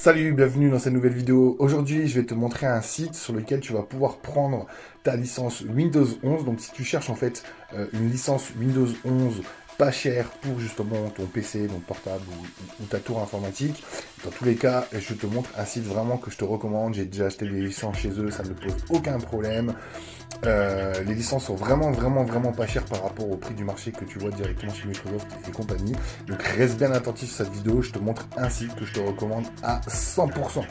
Salut, bienvenue dans cette nouvelle vidéo. Aujourd'hui, je vais te montrer un site sur lequel tu vas pouvoir prendre ta licence Windows 11. Donc, si tu cherches en fait une licence Windows 11 pas chère pour justement ton PC, donc portable ou ta tour informatique, dans tous les cas, je te montre un site vraiment que je te recommande. J'ai déjà acheté des licences chez eux, ça ne me pose aucun problème. Les licences sont vraiment pas chères par rapport au prix du marché que tu vois directement chez Microsoft et compagnie. Donc reste bien attentif sur cette vidéo, je te montre un site que je te recommande à 100%.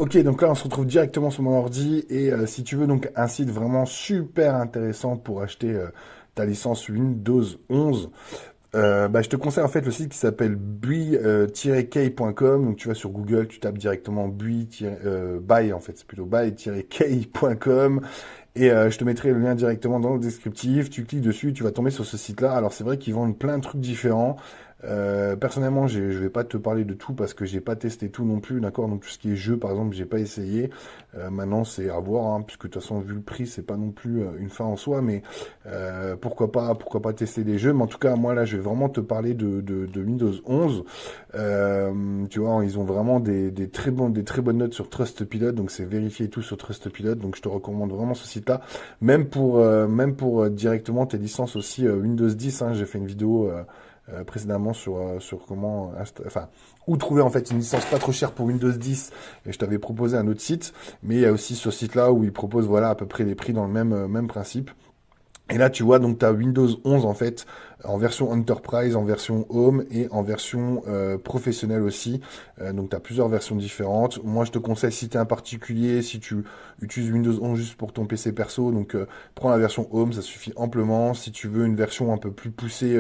Ok, donc là on se retrouve directement sur mon ordi et si tu veux donc un site vraiment super intéressant pour acheter ta licence Windows 11, je te conseille en fait le site qui s'appelle bui-key.com. Donc tu vas sur Google, tu tapes directement buy en fait, c'est plutôt buy-key.com et je te mettrai le lien directement dans le descriptif. Tu cliques dessus, tu vas tomber sur ce site-là. Alors c'est vrai qu'ils vendent plein de trucs différents. Personnellement, je vais pas te parler de tout parce que j'ai pas testé tout non plus, d'accord. Donc tout ce qui est jeu, par exemple, j'ai pas essayé. Maintenant, c'est à voir, hein, puisque de toute façon, vu le prix, c'est pas non plus une fin en soi, mais pourquoi pas tester des jeux. Mais en tout cas, moi là, je vais vraiment te parler de Windows 11. Tu vois, ils ont vraiment des très bonnes notes sur Trustpilot, donc c'est vérifié tout sur Trustpilot. Donc je te recommande vraiment ce site-là, même pour directement tes licences aussi Windows 10. Hein, j'ai fait une vidéo précédemment sur comment, où trouver en fait une licence pas trop chère pour Windows 10, et je t'avais proposé un autre site, mais il y a aussi ce site-là où ils proposent voilà à peu près les prix dans le même principe. Et là, tu vois, donc tu as Windows 11 en fait, en version Enterprise, en version Home et en version professionnelle aussi. Donc tu as plusieurs versions différentes. Moi, je te conseille, si tu es un particulier, si tu utilises Windows 11 juste pour ton PC perso, donc prends la version Home, ça suffit amplement. Si tu veux une version un peu plus poussée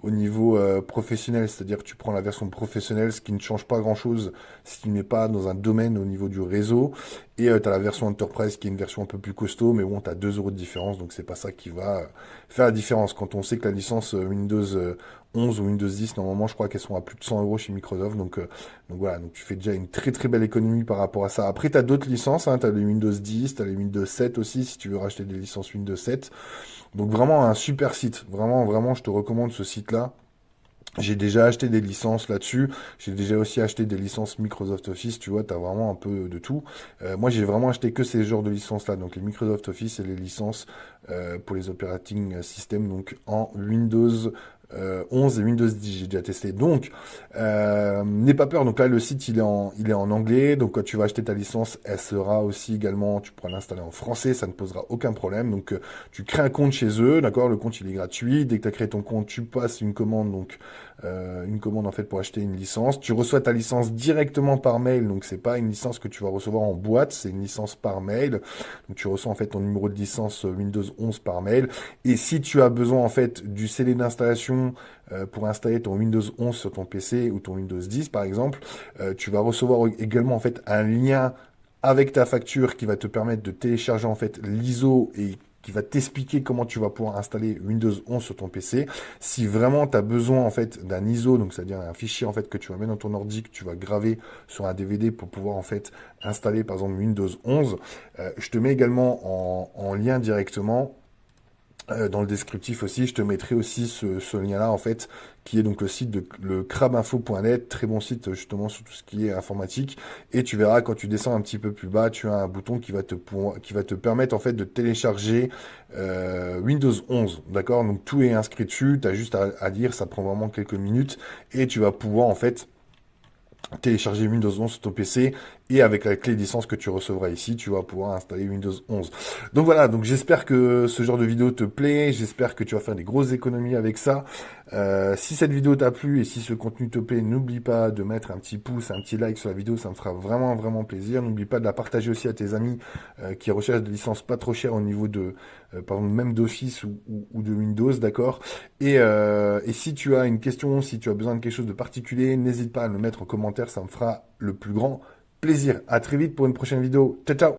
au niveau professionnel, c'est-à-dire que tu prends la version professionnelle, ce qui ne change pas grand-chose si tu n'es pas dans un domaine au niveau du réseau. Et tu as la version Enterprise qui est une version un peu plus costaud, mais bon, tu as 2 € de différence, donc c'est pas ça qui va faire la différence. Quand on sait que la licence Windows 11 ou Windows 10, normalement, je crois qu'elles sont à plus de 100 € chez Microsoft, donc voilà, donc tu fais déjà une très belle économie par rapport à ça. Après, tu as d'autres licences, hein, tu as les Windows 10, tu as les Windows 7 aussi, si tu veux racheter des licences Windows 7. Donc vraiment un super site, vraiment, je te recommande ce site-là. J'ai déjà acheté des licences là-dessus. J'ai déjà aussi acheté des licences Microsoft Office. Tu vois, tu as vraiment un peu de tout. Moi, j'ai vraiment acheté que ces genres de licences-là. Donc, les Microsoft Office et les licences pour les operating systems. Donc, en Windows 11 et Windows 10, j'ai déjà testé. Donc, n'aie pas peur. Donc là, le site, il est en anglais. Donc, quand tu vas acheter ta licence, elle sera aussi également, tu pourras l'installer en français. Ça ne posera aucun problème. Donc, tu crées un compte chez eux. D'accord? Le compte, il est gratuit. Dès que tu as créé ton compte, tu passes une commande. Donc, une commande en fait pour acheter une licence. Tu reçois ta licence directement par mail, donc c'est pas une licence que tu vas recevoir en boîte, c'est une licence par mail. Donc tu reçois en fait ton numéro de licence Windows 11 par mail. Et si tu as besoin en fait du CD d'installation pour installer ton Windows 11 sur ton PC ou ton Windows 10 par exemple, tu vas recevoir également en fait un lien avec ta facture qui va te permettre de télécharger en fait l'ISO et qui va t'expliquer comment tu vas pouvoir installer Windows 11 sur ton PC. Si vraiment tu as besoin en fait d'un ISO, donc c'est-à-dire un fichier en fait que tu vas mettre dans ton ordi, que tu vas graver sur un DVD pour pouvoir en fait installer par exemple Windows 11, je te mets également en lien directement dans le descriptif aussi, je te mettrai aussi ce lien-là en fait, qui est donc le site de le crabinfo.net, très bon site justement sur tout ce qui est informatique. Et tu verras quand tu descends un petit peu plus bas, tu as un bouton qui va te permettre en fait de télécharger Windows 11, d'accord. Donc tout est inscrit dessus, tu as juste à lire, ça prend vraiment quelques minutes et tu vas pouvoir en fait télécharger Windows 11 sur ton PC et avec la clé de licence que tu recevras ici, tu vas pouvoir installer Windows 11. Donc voilà, donc j'espère que ce genre de vidéo te plaît, j'espère que tu vas faire des grosses économies avec ça. Si cette vidéo t'a plu et si ce contenu te plaît, n'oublie pas de mettre un petit pouce, un petit like sur la vidéo, ça me fera vraiment plaisir. N'oublie pas de la partager aussi à tes amis qui recherchent des licences pas trop chères au niveau de, par exemple, même d'Office ou de Windows, d'accord. Et si tu as une question, si tu as besoin de quelque chose de particulier, n'hésite pas à le mettre en commentaire, ça me fera le plus grand plaisir. À très vite pour une prochaine vidéo. Ciao, ciao!